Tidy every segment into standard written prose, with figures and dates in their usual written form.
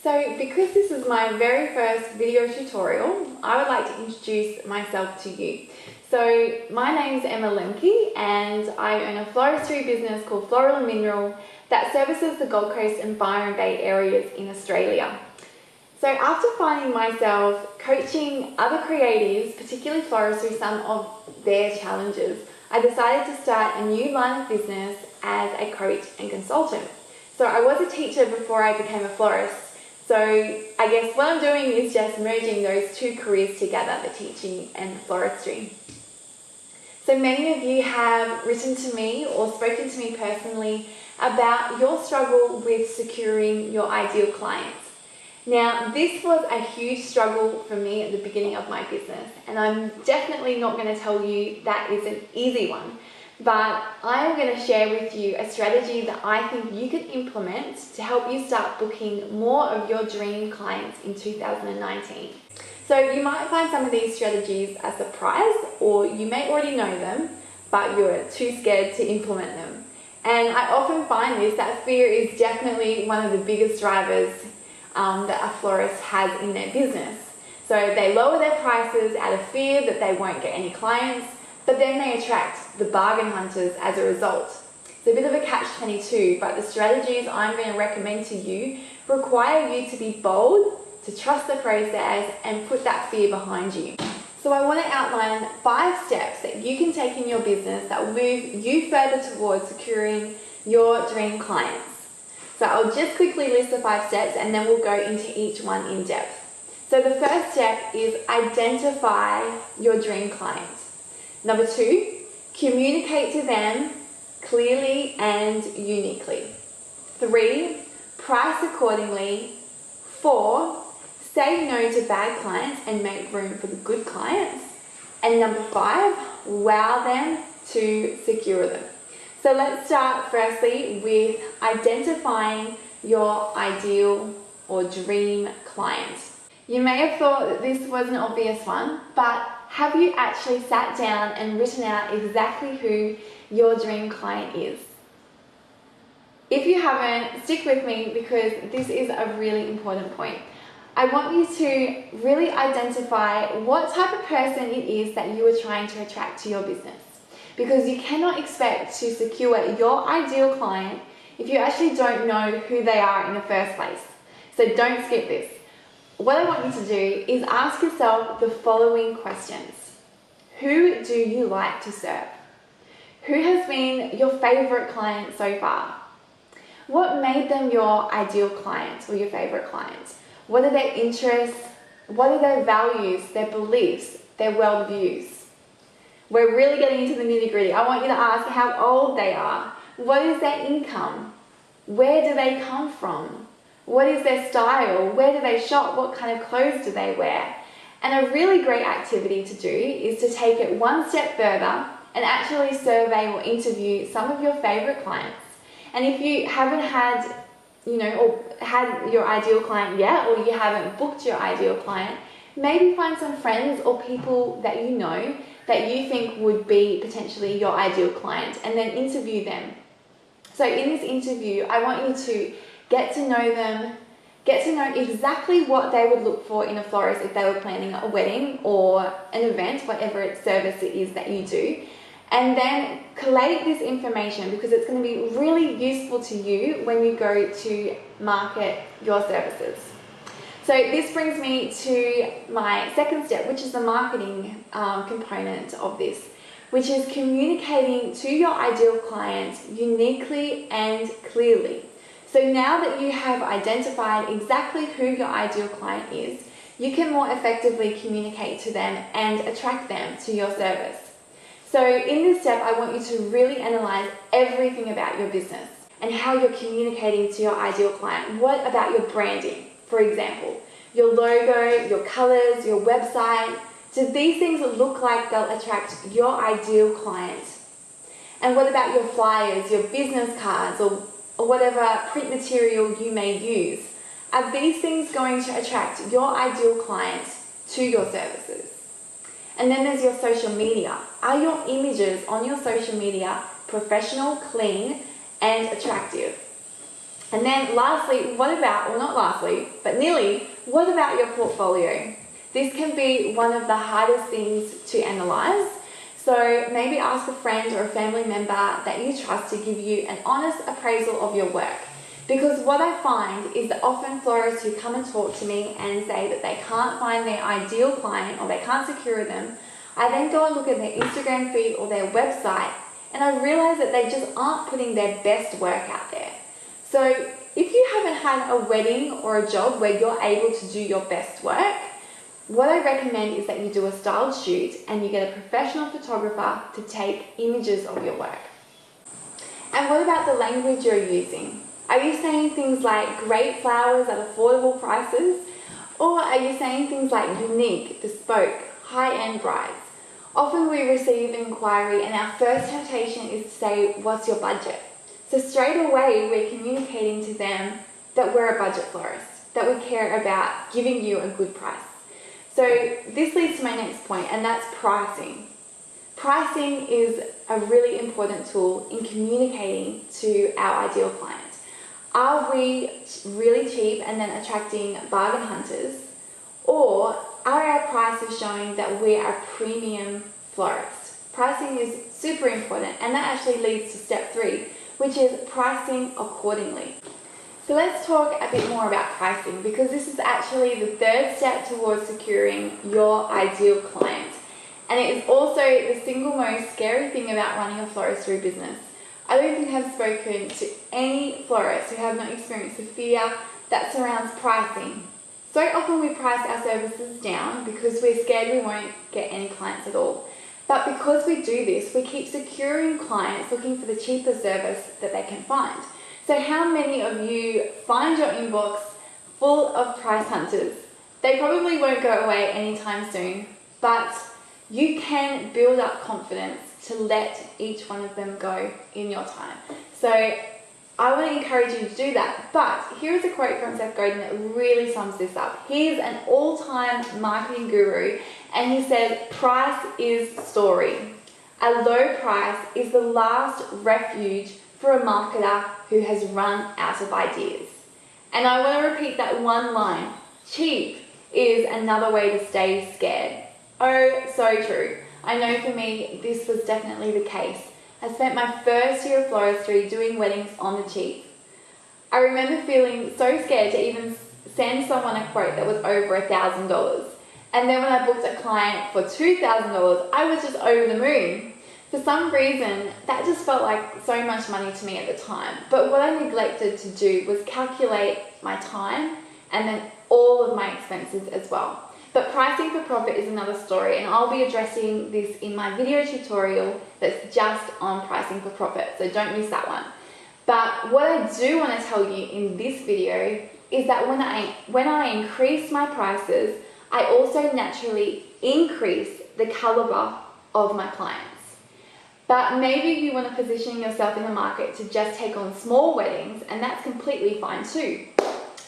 So because this is my very first video tutorial, I would like to introduce myself to you. So my name is Emma Lemke and I own a floristry business called Floral Industry that services the Gold Coast and Byron Bay areas in Australia. So after finding myself coaching other creatives, particularly florists, through some of their challenges, I decided to start a new line of business as a coach and consultant. So I was a teacher before I became a florist. So I guess what I'm doing is just merging those two careers together, the teaching and the floristry. So many of you have written to me or spoken to me personally about your struggle with securing your ideal clients. Now, this was a huge struggle for me at the beginning of my business, and I'm definitely not going to tell you that is an easy one, but I am going to share with you a strategy that I think you can implement to help you start booking more of your dream clients in 2019. So you might find some of these strategies a surprise, or you may already know them, but you're too scared to implement them. And I often find that fear is definitely one of the biggest drivers that a florist has in their business. So they lower their prices out of fear that they won't get any clients, but then they attract the bargain hunters as a result. It's a bit of a catch-22, but the strategies I'm going to recommend to you require you to be bold, to trust the process, and put that fear behind you. So I want to outline 5 steps that you can take in your business that will move you further towards securing your dream clients. So I'll just quickly list the 5 steps and then we'll go into each one in depth. So the first step is identify your dream client. Number 2, communicate to them clearly and uniquely. 3, price accordingly. 4, say no to bad clients and make room for the good clients. And number 5, wow them to secure them. So let's start firstly with identifying your ideal or dream client. You may have thought that this was an obvious one, but have you actually sat down and written out exactly who your dream client is? If you haven't, stick with me because this is a really important point. I want you to really identify what type of person it is that you are trying to attract to your business. Because you cannot expect to secure your ideal client if you actually don't know who they are in the first place. So don't skip this. What I want you to do is ask yourself the following questions. Who do you like to serve? Who has been your favorite client so far? What made them your ideal client or your favorite client? What are their interests? What are their values, their beliefs, their worldviews? We're really getting into the nitty-gritty. I want you to ask how old they are. What is their income? Where do they come from? What is their style? Where do they shop? What kind of clothes do they wear? And a really great activity to do is to take it one step further and actually survey or interview some of your favorite clients. And if you haven't had, or had your ideal client yet, or you haven't booked your ideal client, maybe find some friends or people that you know that you think would be potentially your ideal client and then interview them. So in this interview, I want you to get to know them, get to know exactly what they would look for in a florist if they were planning a wedding or an event, whatever service it is that you do. And then collate this information because it's going to be really useful to you when you go to market your services. So this brings me to my second step, which is the marketing component of this, which is communicating to your ideal client uniquely and clearly. So now that you have identified exactly who your ideal client is, you can more effectively communicate to them and attract them to your service. So in this step, I want you to really analyze everything about your business and how you're communicating to your ideal client. What about your branding? For example, your logo, your colors, your website. Do these things look like they'll attract your ideal client? And what about your flyers, your business cards, or whatever print material you may use? Are these things going to attract your ideal client to your services? And then there's your social media. Are your images on your social media professional, clean, and attractive? And then lastly, what about, well not lastly, but nearly, what about your portfolio? This can be one of the hardest things to analyze. So maybe ask a friend or a family member that you trust to give you an honest appraisal of your work. Because what I find is that often florists who come and talk to me and say that they can't find their ideal client or they can't secure them, I then go and look at their Instagram feed or their website and I realize that they just aren't putting their best work out there. So if you haven't had a wedding or a job where you're able to do your best work, what I recommend is that you do a styled shoot and you get a professional photographer to take images of your work. And what about the language you're using? Are you saying things like great flowers at affordable prices? Or are you saying things like unique, bespoke, high-end brides? Often we receive an inquiry and our first temptation is to say, what's your budget? So straight away we're communicating to them that we're a budget florist, that we care about giving you a good price. So this leads to my next point, and that's pricing. Pricing is a really important tool in communicating to our ideal client. Are we really cheap and then attracting bargain hunters? Or are our prices showing that we are a premium florist? Pricing is super important, and that actually leads to step 3, which is pricing accordingly. So let's talk a bit more about pricing, because this is actually the 3rd step towards securing your ideal client. And it is also the single most scary thing about running a floristry business. I don't think I've spoken to any florists who have not experienced the fear that surrounds pricing. So often we price our services down because we're scared we won't get any clients at all. But because we do this, we keep securing clients looking for the cheapest service that they can find. So how many of you find your inbox full of price hunters? They probably won't go away anytime soon, but you can build up confidence to let each one of them go in your time. So I want to encourage you to do that. But here's a quote from Seth Godin that really sums this up. He's an all-time marketing guru, and he said, price is story. A low price is the last refuge for a marketer who has run out of ideas. And I want to repeat that one line. Cheap is another way to stay scared. Oh, so true. I know for me, this was definitely the case. I spent my first year of floristry doing weddings on the cheap. I remember feeling so scared to even send someone a quote that was over $1,000. And then when I booked a client for $2,000, I was just over the moon. For some reason, that just felt like so much money to me at the time. But what I neglected to do was calculate my time and then all of my expenses as well. But pricing for profit is another story, and I'll be addressing this in my video tutorial that's just on pricing for profit, so don't miss that one. But what I do want to tell you in this video is that when I increase my prices, I also naturally increase the caliber of my clients. But maybe you want to position yourself in the market to just take on small weddings, and that's completely fine too.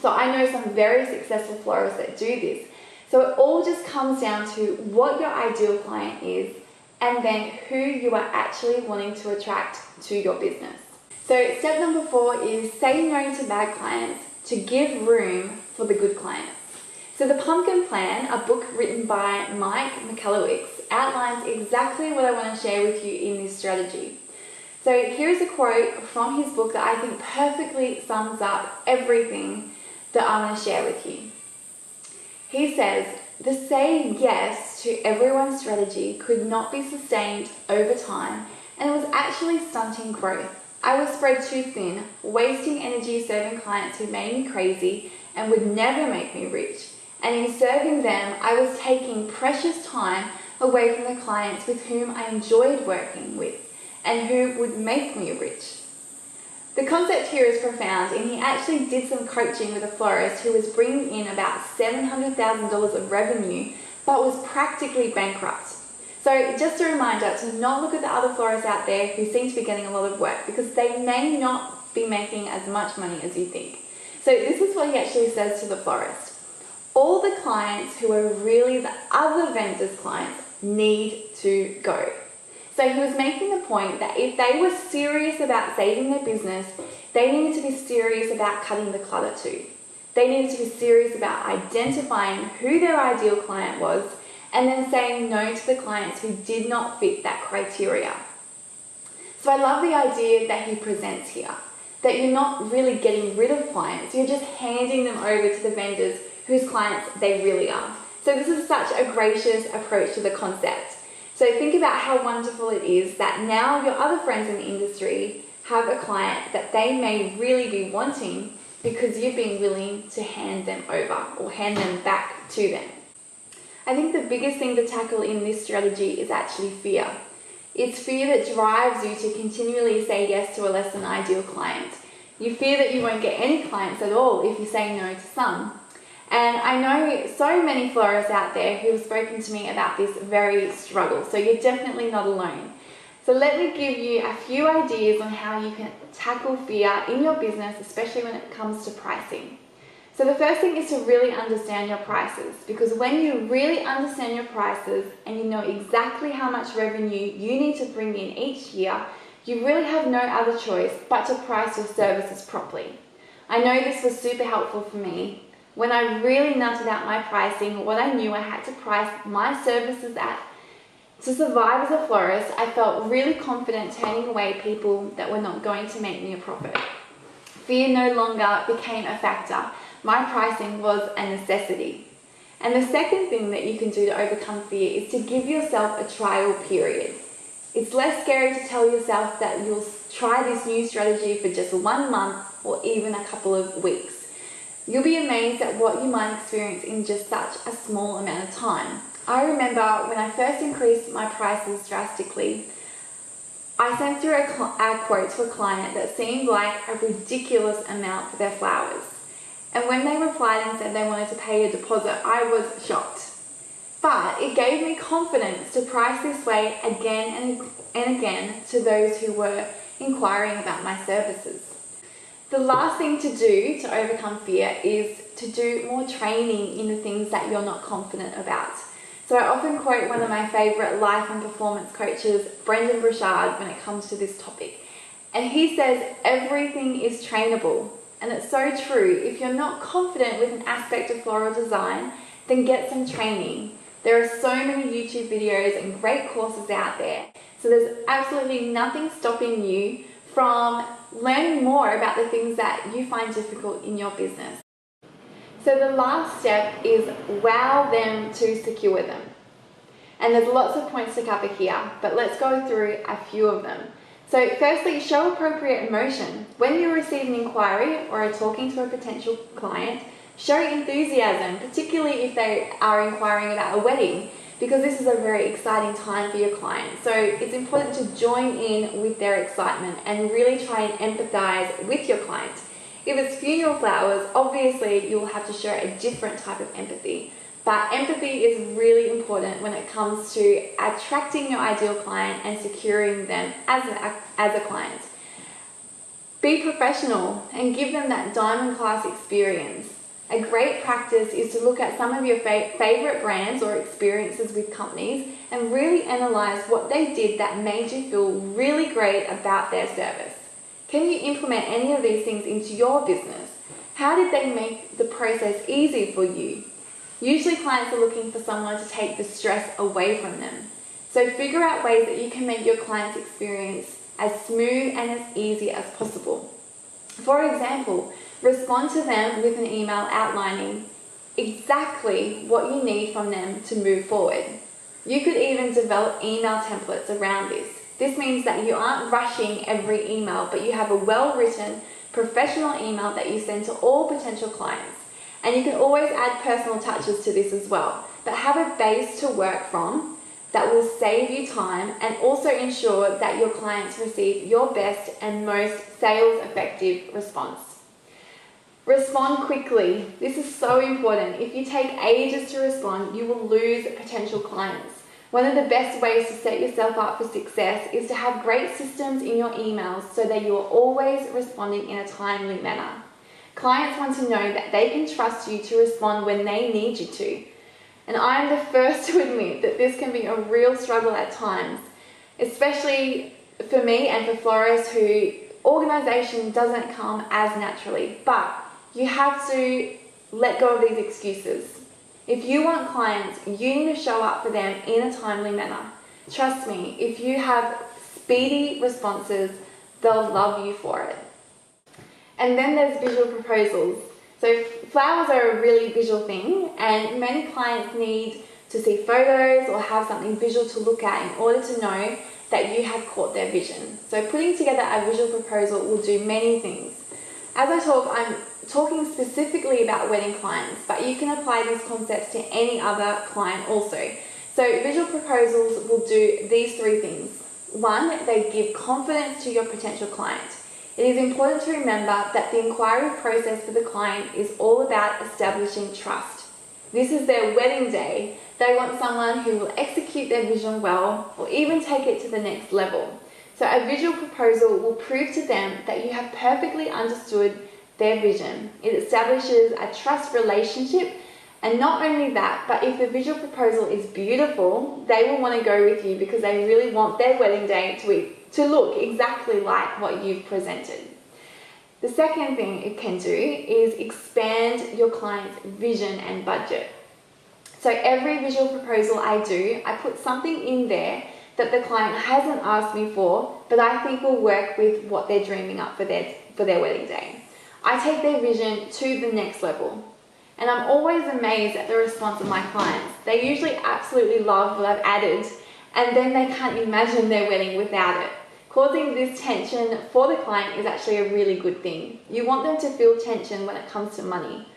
So I know some very successful florists that do this. So it all just comes down to what your ideal client is and then who you are actually wanting to attract to your business. So step number 4 is say no to bad clients to give room for the good clients. So The Pumpkin Plan, a book written by Mike McCallowicz, outlines exactly what I want to share with you in this strategy. So here's a quote from his book that I think perfectly sums up everything that I want to share with you. He says, the saying yes to everyone's strategy could not be sustained over time, and it was actually stunting growth. I was spread too thin, wasting energy serving clients who made me crazy and would never make me rich. And in serving them, I was taking precious time away from the clients with whom I enjoyed working with and who would make me rich. The concept here is profound, and he actually did some coaching with a florist who was bringing in about $700,000 of revenue, but was practically bankrupt. So just a reminder to not look at the other florists out there who seem to be getting a lot of work, because they may not be making as much money as you think. So this is what he actually says to the florist. All the clients who are really the other vendor's clients need to go. So he was making the point that if they were serious about saving their business, they needed to be serious about cutting the clutter too. They needed to be serious about identifying who their ideal client was and then saying no to the clients who did not fit that criteria. So I love the idea that he presents here, that you're not really getting rid of clients, you're just handing them over to the vendors whose clients they really are. So this is such a gracious approach to the concept. So think about how wonderful it is that now your other friends in the industry have a client that they may really be wanting because you've been willing to hand them over or hand them back to them. I think the biggest thing to tackle in this strategy is actually fear. It's fear that drives you to continually say yes to a less than ideal client. You fear that you won't get any clients at all if you say no to some. And I know so many florists out there who have spoken to me about this very struggle, so you're definitely not alone. So let me give you a few ideas on how you can tackle fear in your business, especially when it comes to pricing. So the first thing is to really understand your prices, because when you really understand your prices and you know exactly how much revenue you need to bring in each year, you really have no other choice but to price your services properly. I know this was super helpful for me. When I really nutted out my pricing, what I knew I had to price my services at, to survive as a florist, I felt really confident turning away people that were not going to make me a profit. Fear no longer became a factor. My pricing was a necessity. And the second thing that you can do to overcome fear is to give yourself a trial period. It's less scary to tell yourself that you'll try this new strategy for just 1 month or even a couple of weeks. You'll be amazed at what you might experience in just such a small amount of time. I remember when I first increased my prices drastically, I sent through a quote to a client that seemed like a ridiculous amount for their flowers. And when they replied and said they wanted to pay a deposit, I was shocked. But it gave me confidence to price this way again and again to those who were inquiring about my services. The last thing to do to overcome fear is to do more training in the things that you're not confident about. So I often quote one of my favourite life and performance coaches, Brendan Burchard, when it comes to this topic. And he says everything is trainable. And it's so true. If you're not confident with an aspect of floral design, then get some training. There are so many YouTube videos and great courses out there. So there's absolutely nothing stopping you from learning more about the things that you find difficult in your business. So the last step is wow them to secure them. And there's lots of points to cover here, but let's go through a few of them. So firstly, show appropriate emotion. When you receive an inquiry or are talking to a potential client, show enthusiasm, particularly if they are inquiring about a wedding, because this is a very exciting time for your client. So it's important to join in with their excitement and really try and empathize with your client. If it's funeral flowers, obviously you'll have to show a different type of empathy. But empathy is really important when it comes to attracting your ideal client and securing them as a client. Be professional and give them that diamond class experience. A great practice is to look at some of your favorite brands or experiences with companies and really analyze what they did that made you feel really great about their service. Can you implement any of these things into your business? How did they make the process easy for you? Usually clients are looking for someone to take the stress away from them. So figure out ways that you can make your client's experience as smooth and as easy as possible. For example, respond to them with an email outlining exactly what you need from them to move forward. You could even develop email templates around this. This means that you aren't rushing every email, but you have a well-written, professional email that you send to all potential clients. And you can always add personal touches to this as well, but have a base to work from that will save you time and also ensure that your clients receive your best and most sales effective response. Respond quickly. This is so important. If you take ages to respond, you will lose potential clients. One of the best ways to set yourself up for success is to have great systems in your emails so that you are always responding in a timely manner. Clients want to know that they can trust you to respond when they need you to. And I am the first to admit that this can be a real struggle at times, especially for me and for florists who Organisation doesn't come as naturally, but you have to let go of these excuses. If you want clients, you need to show up for them in a timely manner. Trust me, if you have speedy responses, they'll love you for it. And then there's visual proposals. So flowers are a really visual thing, and many clients need to see photos or have something visual to look at in order to know that you have caught their vision. So putting together a visual proposal will do many things. As I talk, I'm talking specifically about wedding clients, but you can apply these concepts to any other client also. So visual proposals will do these three things. One, they give confidence to your potential client. It is important to remember that the inquiry process for the client is all about establishing trust. This is their wedding day. They want someone who will execute their vision well or even take it to the next level. So a visual proposal will prove to them that you have perfectly understood their vision. It establishes a trust relationship, and not only that, but if the visual proposal is beautiful, they will want to go with you because they really want their wedding day to look exactly like what you've presented. The second thing it can do is expand your client's vision and budget. So every visual proposal I do, I put something in there that the client hasn't asked me for, but I think will work with what they're dreaming up for their wedding day. I take their vision to the next level. And I'm always amazed at the response of my clients. They usually absolutely love what I've added, and then they can't imagine their wedding without it. Causing this tension for the client is actually a really good thing. You want them to feel tension when it comes to money.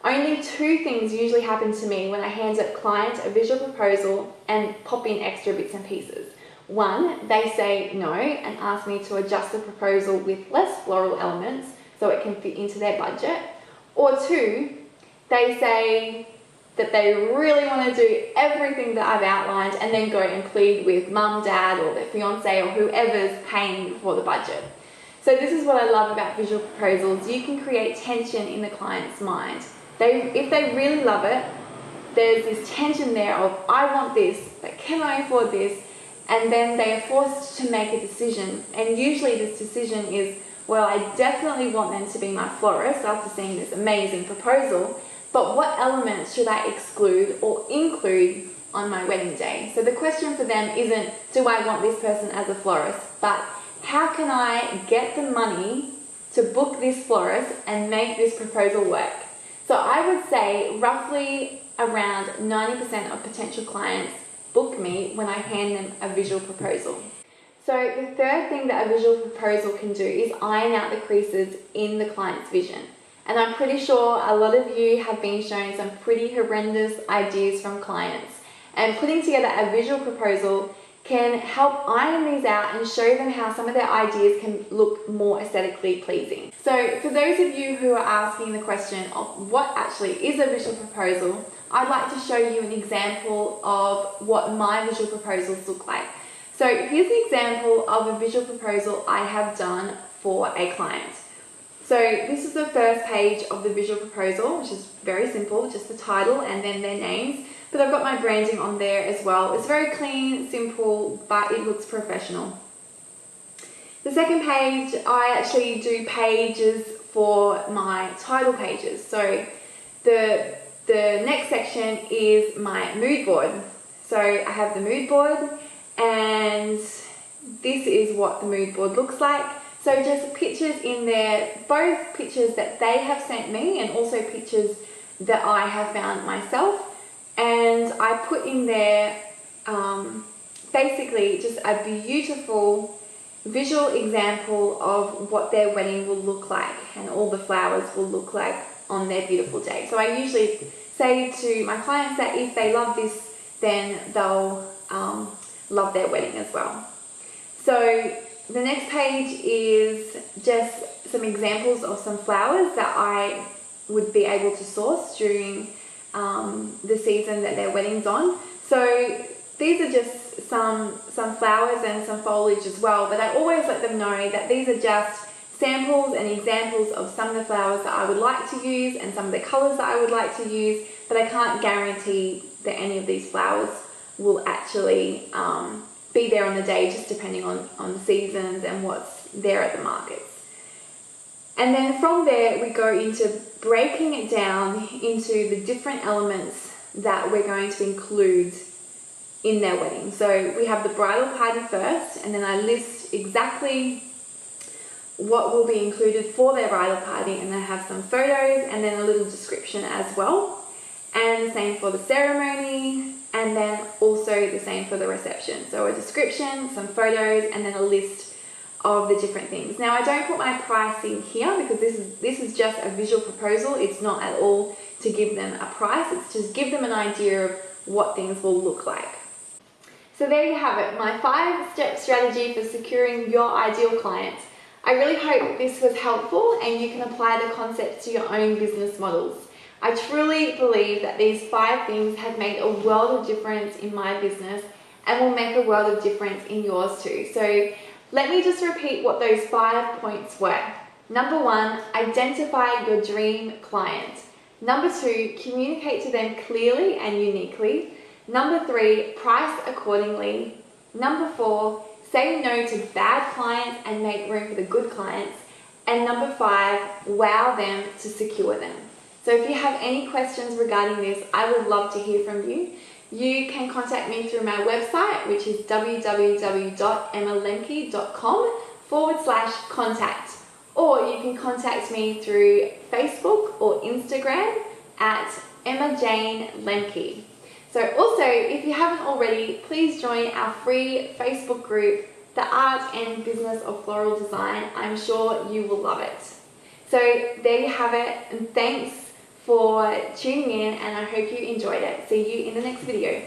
Only two things usually happen to me when I hand a client a visual proposal and pop in extra bits and pieces. One, they say no and ask me to adjust the proposal with less floral elements so it can fit into their budget. Or two, they say that they really want to do everything that I've outlined and then go and plead with mum, dad, or their fiance, or whoever's paying for the budget. So this is what I love about visual proposals. You can create tension in the client's mind. If they really love it, there's this tension there of, I want this, but can I afford this? And then they are forced to make a decision. And usually this decision is, well, I definitely want them to be my florist after seeing this amazing proposal, but what elements should I exclude or include on my wedding day? So the question for them isn't, do I want this person as a florist, but how can I get the money to book this florist and make this proposal work? So I would say roughly around 90% of potential clients book me when I hand them a visual proposal. So the third thing that a visual proposal can do is iron out the creases in the client's vision. And I'm pretty sure a lot of you have been shown some pretty horrendous ideas from clients. And putting together a visual proposal can help iron these out and show them how some of their ideas can look more aesthetically pleasing. So for those of you who are asking the question of what actually is a visual proposal, I'd like to show you an example of what my visual proposals look like. So here's an example of a visual proposal I have done for a client. So this is the first page of the visual proposal, which is very simple, just the title and then their names. But I've got my branding on there as well. It's very clean, simple, but it looks professional. The second page, I actually do pages for my title pages. So the next section is my mood board. So I have the mood board, and this is what the mood board looks like. So just pictures in there, both pictures that they have sent me and also pictures that I have found myself. And I put in there basically just a beautiful visual example of what their wedding will look like and all the flowers will look like on their beautiful day. So I usually say to my clients that if they love this, then they'll love their wedding as well. So the next page is just some examples of some flowers that I would be able to source during the season that their wedding's on. So these are just some flowers and some foliage as well, but I always let them know that these are just samples and examples of some of the flowers that I would like to use and some of the colours that I would like to use, but I can't guarantee that any of these flowers will actually be there on the day, just depending on the seasons and what's there at the markets. And then from there, we go into breaking it down into the different elements that we're going to include in their wedding. So we have the bridal party first, and then I list exactly what will be included for their bridal party, and then have some photos and then a little description as well. And the same for the ceremony, and then also the same for the reception. So a description, some photos, and then a list of the different things. Now I don't put my pricing here because this is just a visual proposal. It's not at all to give them a price, it's just give them an idea of what things will look like. So there you have it, my 5-step strategy for securing your ideal client. I really hope this was helpful and you can apply the concepts to your own business models. I truly believe that these 5 things have made a world of difference in my business and will make a world of difference in yours too. So let me just repeat what those 5 points were. Number 1, identify your dream client. Number 2, communicate to them clearly and uniquely. Number 3, price accordingly. Number 4, say no to bad clients and make room for the good clients. And number 5, wow them to secure them. So if you have any questions regarding this, I would love to hear from you. You can contact me through my website, which is www.emmalemke.com/contact. Or you can contact me through Facebook or Instagram at Emma Jane Lemke. So also, if you haven't already, please join our free Facebook group, The Art and Business of Floral Design. I'm sure you will love it. So there you have it, and thanks for tuning in, and I hope you enjoyed it. See you in the next video.